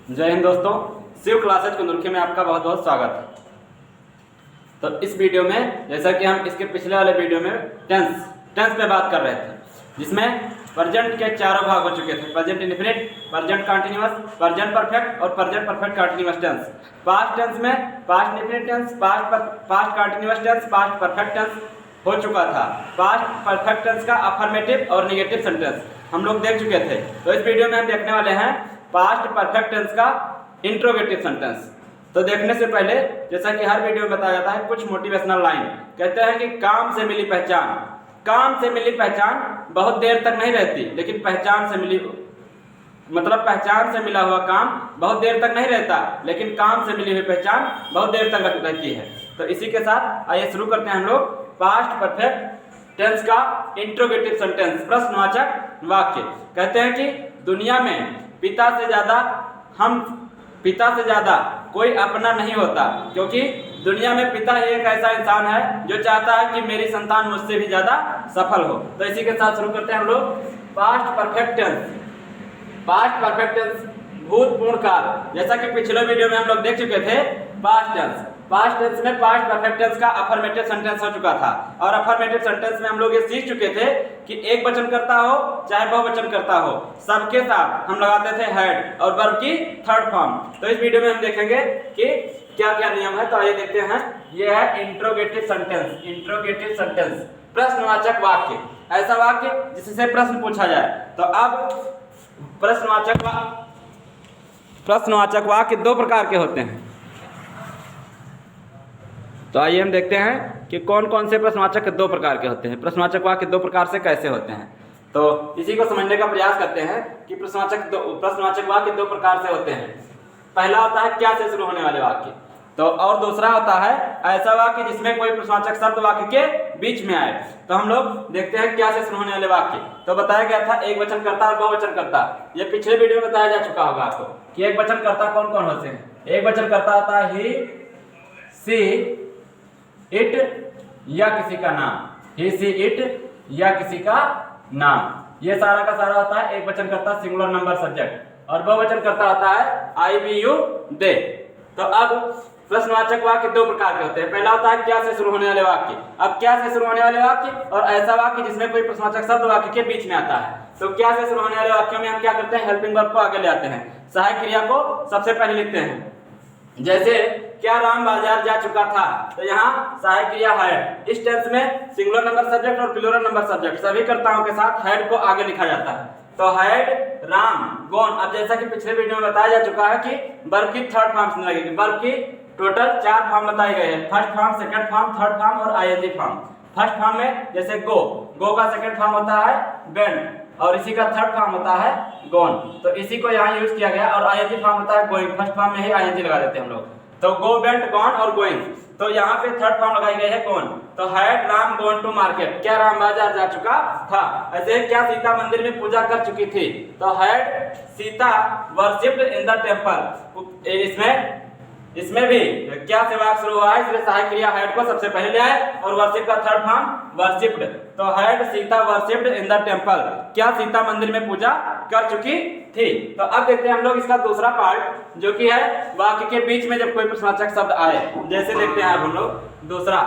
जय हिंद दोस्तों, शिव क्लासेज कुंदुर्खी में आपका बहुत बहुत स्वागत है। तो इस वीडियो में जैसा कि हम इसके पिछले वाले वीडियो में टेंस पे बात कर रहे थे, जिसमें प्रेजेंट के चारों भाग हो चुके थे। Present indefinite, present continuous, present perfect और present perfect continuous tense. Past tense में past indefinite tense, past continuous tense, past perfect tense हो चुका था। पास्ट परफेक्ट टेंस का अफर्मेटिव और नेगेटिव सेंटेंस हम लोग देख चुके थे। तो इस वीडियो में हम देखने वाले हैं पास्ट परफेक्ट टेंस का इंट्रोगेटिव सेंटेंस। तो देखने से पहले, जैसा कि हर वीडियो में बताया जाता है, कुछ मोटिवेशनल लाइन कहते हैं कि काम से मिली पहचान। काम से मिली पहचान बहुत देर तक नहीं रहती, लेकिन पहचान से मिली मतलब पहचान से मिला हुआ काम बहुत देर तक नहीं रहता, लेकिन काम से मिली हुई पहचान बहुत देर तक रहती है। तो इसी के साथ आइए शुरू करते हैं हम लोग पास्ट परफेक्ट टेंस का इंट्रोगेटिव सेंटेंस, प्रश्नवाचक वाक्य। कहते हैं कि दुनिया में पिता से ज्यादा कोई अपना नहीं होता, क्योंकि दुनिया में पिता ही एक ऐसा इंसान है जो चाहता है कि मेरी संतान मुझसे भी ज्यादा सफल हो। तो इसी के साथ शुरू करते हैं हम लोग past perfect tense. Past perfect tense भूतपूर्ण काल, जैसा कि पिछले वीडियो में हम लोग देख चुके थे। पास्ट टेंस में पास्ट परफेक्ट टेंस का अफर्मेटिव सेंटेंस हो चुका था, और अफर्मेटिव सेंटेंस में हम लोग ये सीख चुके थे कि एक वचन करता हो चाहे बहुवचन करता हो, सबके साथ हम लगाते थे हेड और वर्ब की थर्ड फॉर्म। तो इस वीडियो में हम देखेंगे कि क्या क्या नियम है। तो आइए देखते हैं। ये है इंट्रोगेटिव सेंटेंस। इंट्रोगेटिव सेंटेंस प्रश्नवाचक वाक्य, ऐसा वाक्य जिससे प्रश्न पूछा जाए। तो अब प्रश्नवाचक वाक्य दो प्रकार के होते हैं। तो आइए हम देखते हैं कि कौन कौन से प्रश्नवाचक दो प्रकार के होते हैं। प्रश्नवाचक वाक्य दो प्रकार से कैसे होते हैं, तो इसी को समझने का प्रयास करते हैं कि प्रश्नवाचक वाक्य दो प्रकार से होते हैं। पहला होता है क्या से शुरू होने वाले वाक्य, तो और दूसरा होता है ऐसा वाक्य जिसमें कोई प्रश्नवाचक शब्द वाक्य के बीच में आए। तो हम लोग देखते हैं क्या से शुरू होने वाले वाक्य। तो बताया गया था एक वचन कर्ता और बहुवचन कर्ता। ये पिछले वीडियो में बताया जा चुका होगा आपको कि एक वचन कर्ता कौन कौन होते हैं। एक वचन कर्ता होता है ही, सी, इट या किसी का नाम। ही, सी, इट या किसी का नाम, ये सारा का सारा होता है एक वचन कर्ता, सिंगुलर नंबर सब्जेक्ट। और बहुवचन कर्ता होता है आई, वी, यू, दे। तो अब प्रश्नवाचक वाक्य दो प्रकार के होते हैं। पहला होता है क्या से शुरू होने वाले वाक्य। अब क्या से शुरू होने वाले वाक्य और ऐसा वाक्य जिसमें कोई प्रश्नवाचक शब्द वाक्य के बीच में आता है। तो क्या से शुरू होने वाले वाक्यों में हम क्या करते हैं, हेल्पिंग वर्ब को आगे ले आते हैं, सहायक क्रिया को सबसे पहले लिखते हैं। जैसे क्या राम बाजार जा चुका था, तो यहाँ सहायक क्रिया हैड। इस टेंस में सिंगुलर नंबर सब्जेक्ट और प्लूरल नंबर सब्जेक्ट सभी कर्ताओं के साथ हैड को आगे लिखा जाता है। तो हैड, राम, गॉन। अब जैसा कि पिछले वीडियो में बताया जा चुका है कि वर्ब की थर्ड फॉर्म लगेगी। वर्ब की टोटल 4 फॉर्म बताए गए हैं, first form, second form, third form और आईएनजी फॉर्म। फर्स्ट फॉर्म में जैसे गो का सेकंड फॉर्म होता है वेंट, और इसी का थर्ड फॉर्म होता है गॉन। तो इसी को यहाँ यूज किया गया। और आईएनजी फॉर्म होता है गोइंग, फर्स्ट फॉर्म में ही आईएनजी लगा देते हैं हम लोग। तो गो, वेंट, गॉन और गोइंग। तो यहाँ पे थर्ड फॉर्म लगाई गई है गॉन। तो had Ram gone to market, क्या राम बाजार जा चुका था। ऐसे क्या सीता मंदिर में पूजा कर चुकी थी, तो had Sita worshipped in the temple. इसमें भी क्या से वाक्य शुरू हुआ है, इसलिए सहायक क्रिया हैड को सबसे पहले ले आए और वर्शिप का थर्ड फॉर्म वर्शिप्ड। तो had Sita worshipped in the temple, क्या सीता मंदिर में पूजा कर चुकी थी। तो अब देखते हैं हम लोग इसका दूसरा पार्ट, जो कि है वाक्य के बीच में जब कोई प्रश्नवाचक शब्द आए। जैसे देखते हैं हम लोग दूसरा,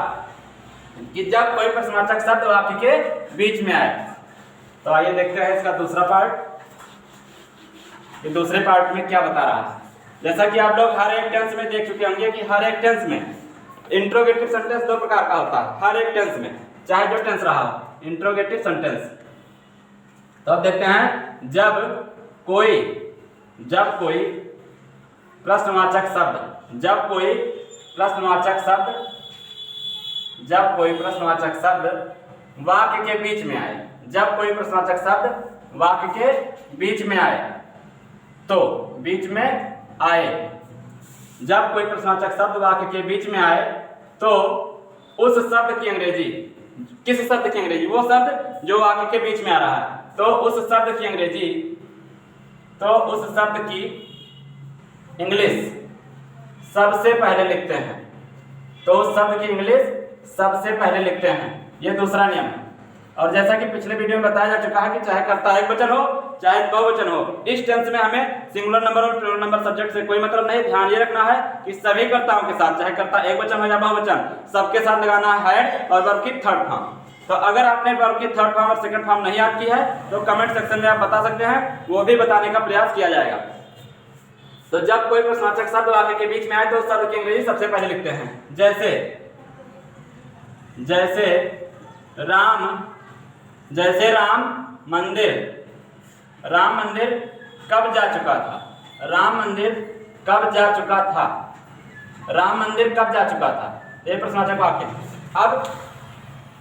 कि जब कोई प्रश्नवाचक शब्द वाक्य के बीच में आए। तो आइए देखते हैं इसका दूसरा पार्ट, ये दूसरे पार्ट में क्या बता रहा है। जैसा कि आप लोग हर एक टेंस में देख चुके होंगे कि हर एक टेंस में इंट्रोगेटिव सेंटेंस दो प्रकार का होता है। हर एक टेंस में, चाहे जो टेंस रहा हो, इंट्रोगेटिव सेंटेंस। तो अब देखते हैं जब कोई प्रश्नवाचक शब्द वाक्य के बीच में आए। जब कोई प्रश्नवाचक शब्द वाक्य के बीच में आए, तो बीच में आए। जब कोई प्रश्नवाचक शब्द वाक्य के बीच में आए, तो उस शब्द की अंग्रेजी, किस शब्द की अंग्रेजी, वो शब्द जो वाक्य के बीच में आ रहा है, तो उस शब्द की अंग्रेजी, तो उस शब्द की इंग्लिश सबसे पहले लिखते हैं। तो उस शब्द की इंग्लिश सबसे पहले लिखते हैं, ये दूसरा नियम है। और जैसा कि पिछले वीडियो में बताया जा चुका है कि चाहे कर्ता एक वचन हो चाहे बहुवचन हो। इस टेंस में हमें सिंगुलर नंबर और प्लूरल नंबर सब्जेक्ट से कोई मतलब नहीं। ध्यान ये रखना है कि सभी कर्ताओं के साथ, चाहे कर्ता एक वचन हो या बहुवचन, सबके साथ लगाना है हैड और वर्ब की थर्ड फॉर्म। तो अगर आपने वर्ब की थर्ड फॉर्म और सेकंड फॉर्म नहीं याद की है तो कमेंट सेक्शन में आप बता सकते हैं, वो भी बताने का प्रयास किया जाएगा। तो जब कोई प्रश्नवाचक शब्द वाक्य के बीच में आए तो उस शब्द की अंग्रेजी सबसे पहले लिखते हैं। जैसे राम मंदिर। राम मंदिर कब जा चुका था? राम मंदिर कब जा चुका था? राम मंदिर कब जा चुका था? ये प्रश्नवाचक वाक्य। अब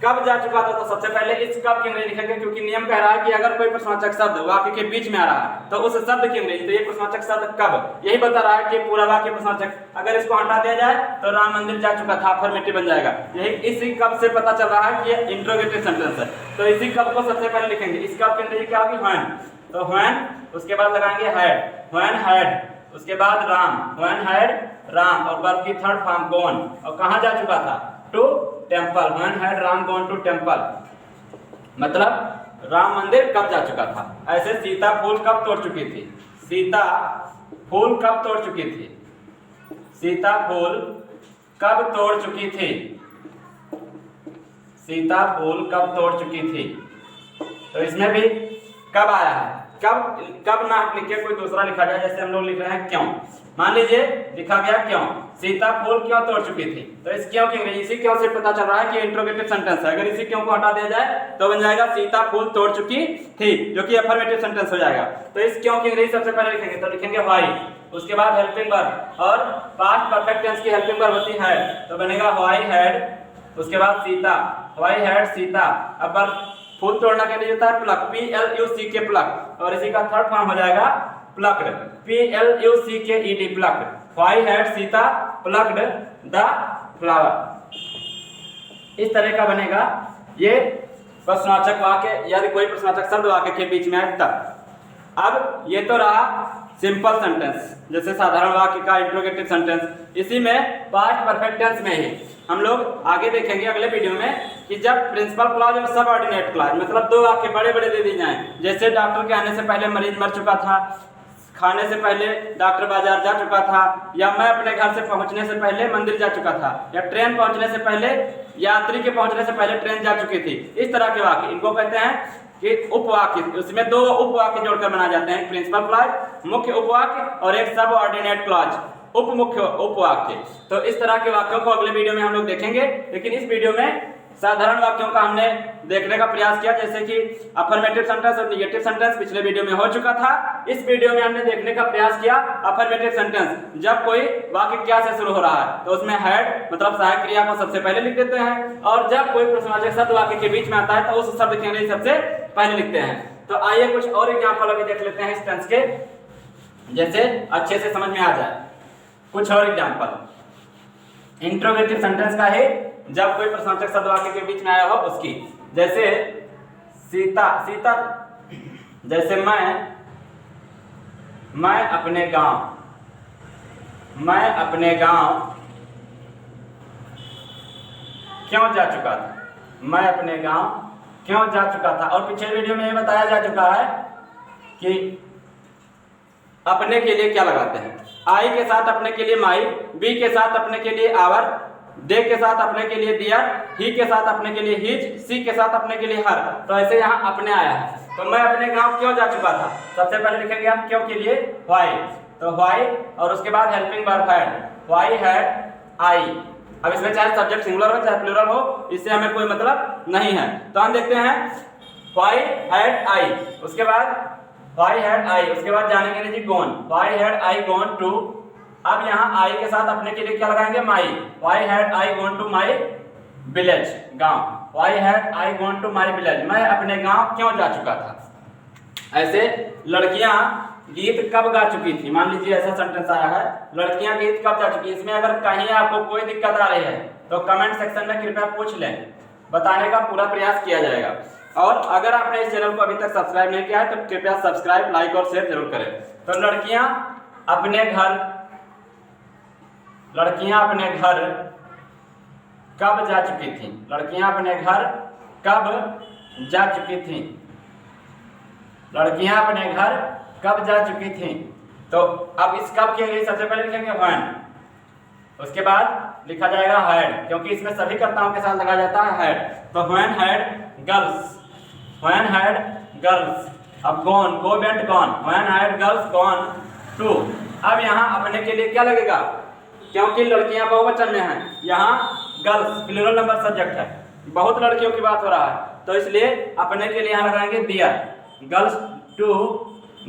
कब जा चुका था तो सबसे पहले इस कब की अंग्रेजी लिखेंगे, क्योंकि नियम कह रहा है कि अगर कोई प्रश्नवाचक शब्द वाक्य के बीच में आ रहा है तो उस शब्द की अंग्रेजी, तो ये प्रश्नवाचक शब्द कब, यही बता रहा है कि पूरा वाक्य प्रश्नवाचक। अगर इसको हटा दिया जाए तो राम मंदिर जा चुका था अफर्मेटिव बन जाएगा। यही इसी कब से पता चल रहा है कि ये इंट्रोगेटिव सेंटेंस है। तो इसी कब को सबसे पहले लिखेंगे। इस कब की अंग्रेजी क्या होगी? व्हेन। तो व्हेन, उसके बाद लगाएंगे हैड, व्हेन हैड, उसके बाद राम, व्हेन हैड राम, और वर्ब की थर्ड फॉर्म गॉन। और कहां जा चुका था? To temple, when had Ram gone to temple, मतलब राम मंदिर कब जा चुका था। ऐसे सीता फूल कब तोड़ चुकी थी? सीता फूल कब तोड़ चुकी थी? सीता फूल कब तोड़ चुकी थी? सीता फूल कब तोड़ चुकी थी। तो इसमें भी कब आया है। कब ना लिख के कोई दूसरा लिखा जाए, जैसे हम लोग लिख रहे हैं क्यों। मान लीजिए लिखा गया क्यों, सीता फूल क्यों तोड़ चुकी थी। तो इस क्यों की अंग्रेजी, इसी क्यों से पता चल रहा है कि इंट्रोगेटिव सेंटेंस है। अगर इसी क्यों को हटा दिया जाए तो बन जाएगा सीता फूल तोड़ चुकी थी, जो कि अफर्मेटिव सेंटेंस हो जाएगा। तो इस क्यों की अंग्रेजी सबसे पहले लिखेंगे, तो लिखेंगे व्हाई, उसके बाद हेल्पिंग वर्ब, और पास्ट परफेक्ट टेंस की हेल्पिंग वर्ब होती है तो बनेगा व्हाई हैड, उसके बाद सीता, व्हाई हैड सीता। अब फूल तोड़ना के लिए होता है प्लक, PLUCK प्लक, और इसी का थर्ड फॉर्म हो जाएगा plucked, PLUCKED plucked. Why had Sita plucked the flower. इस तरह का बनेगा ये प्रश्नवाचक वाक्य, यदि कोई प्रश्नवाचक शब्द वाक्य के बीच में आए तब। अब ये तो रहा सिंपल सेंटेंस, जैसे साधारण वाक्य का इंट्रोगेटिव सेंटेंस। इसी में पास्ट परफेक्ट टेंस में ही हम लोग आगे देखेंगे अगले वीडियो में कि जब प्रिंसिपल क्लॉज और सबऑर्डिनेट क्लॉज, मतलब दो वाक्य बड़े बड़े दे दिए जाएं, जैसे डॉक्टर के आने से पहले मरीज मर चुका था, खाने से पहले डॉक्टर बाजार जा चुका था, या मैं अपने घर से पहुंचने से पहले मंदिर जा चुका था, या ट्रेन पहुंचने से पहले, यात्री के पहुंचने से पहले ट्रेन जा चुकी थी। इस तरह के वाक्य, इनको कहते हैं कि उपवाक्य। उसमें दो उपवाक्य जोड़कर बनाए जाते हैं, प्रिंसिपल क्लॉज मुख्य उपवाक्य और एक सबऑर्डिनेट क्लॉज उपमुख्य उपवाक्य। तो इस तरह के वाक्यों को अगले वीडियो में हम लोग देखेंगे, लेकिन इस वीडियो में साधारण वाक्यों का हमने देखने का प्रयास किया, जैसे कि अफर्मेटिव सेंटेंस और निगेटिव सेंटेंस पिछले वीडियो में हो चुका था। इस वीडियो में हमने देखने का प्रयास किया अफर्मेटिव सेंटेंस, जब कोई वाक्य क्या से शुरू हो रहा है तो उसमें हैड मतलब सहायक क्रिया को सबसे पहले लिख देते हैं, और जब कोई प्रश्नवाचक शब्द वाक्य के बीच में आता है तो उस शब्द की अंग्रेजी सबसे पहले लिखते हैं। तो आइए कुछ और एग्जाम्पल अभी देख लेते हैं इस टेंस के, जैसे अच्छे से समझ में आ जाए। कुछ और एग्जाम्पल इंट्रोगेटिव सेंटेंस का है, जब कोई प्रश्नवाचक शब्द वाक्य के बीच में आया हो उसकी, जैसे सीता, जैसे मैं अपने गांव क्यों जा चुका था। मैं अपने गांव क्यों जा चुका था। और पिछले वीडियो में ये बताया जा चुका है कि अपने के लिए क्या लगाते हैं। आई के साथ अपने के लिए माई, बी के साथ अपने के लिए आवर, दे के साथ अपने के लिए दियर, ही के साथ अपने के लिए हिज, सी के साथ अपने के लिए हर। तो ऐसे यहाँ अपने आया है। तो मैं अपने गांव क्यों जा चुका था, सबसे पहले लिखेंगे हम क्यों के लिए व्हाई, तो व्हाई, और उसके बाद helping verb had, why had आई। अब इसमें चाहे सब्जेक्ट सिंगुलर हो चाहे प्लूरल हो, इससे हमें कोई मतलब नहीं है। तो हम देखते हैं व्हाई हैड आई, उसके बाद व्हाई हैड आई, उसके बाद जानेंगे जी gone, why had I gone to. अब यहाँ आई के साथ अपने के लिए क्या लगाएंगे my, why had I gone to my village, गांव, why had I gone to my village, मैं अपने गांव क्यों जा चुका था। ऐसे लड़कियां गीत कब गा चुकी थी, मान लीजिए ऐसा सेंटेंस आया है लड़कियां गीत कब जा चुकी। इसमें अगर कहीं आपको कोई दिक्कत आ रही है तो कमेंट सेक्शन में कृपया पूछ लें, बताने का पूरा प्रयास किया जाएगा। और अगर आपने इस चैनल को अभी तक सब्सक्राइब नहीं किया है तो कृपया सब्सक्राइब, लाइक और शेयर जरूर करें। तो लड़कियां अपने घर कब जा चुकी थी, लड़कियां अपने घर कब जा चुकी थी। लड़कियां अपने घर कब जा चुकी थीं। तो अब इस कब के लिए सबसे पहले लिखेंगे व्हेन, उसके बाद लिखा जाएगा हैड, क्योंकि इसमें सभी कर्ताओं के साथ लगाया जाता है हैड। तो when had girls, when had girls. अब gone, go went gone, when had girls gone to. अब यहाँ अपने के लिए क्या लगेगा, क्योंकि लड़कियां बहुवचन में हैं, यहाँ गर्ल्स प्लूरल नंबर सब्जेक्ट है, बहुत लड़कियों की बात हो रहा है, तो इसलिए अपने के लिए यहाँ लगाएंगे दियर, गर्ल्स टू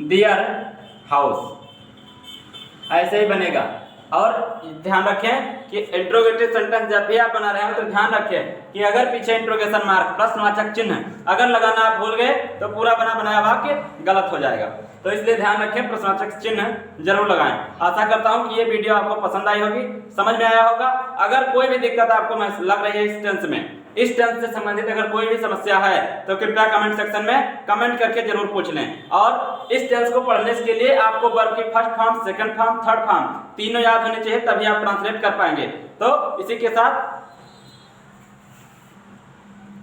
दियर हाउस, ऐसे ही बनेगा। और ध्यान रखें कि इंट्रोगेटिव सेंटेंस जब भी आप बना रहे हो तो ध्यान रखें कि अगर पीछे इंट्रोगेशन मार्क प्रश्नवाचक चिन्ह अगर लगाना आप भूल गए तो पूरा बना बनाया वाक्य गलत हो जाएगा, तो इसलिए ध्यान रखें प्रश्नवाचक चिन्ह जरूर लगाएं। आशा करता हूं कि ये वीडियो आपको पसंद आई होगी, समझ में आया होगा। अगर कोई भी दिक्कत आपको लग रही है इस टेंस में, इस टेंस से संबंधित अगर कोई भी समस्या है तो कृपया कमेंट सेक्शन में कमेंट करके जरूर पूछ लें। और इस टेंस को पढ़ने के लिए आपको वर्ब की first form, second form, third form तीनों याद होने चाहिए, तभी आप ट्रांसलेट कर पाएंगे। तो इसी के साथ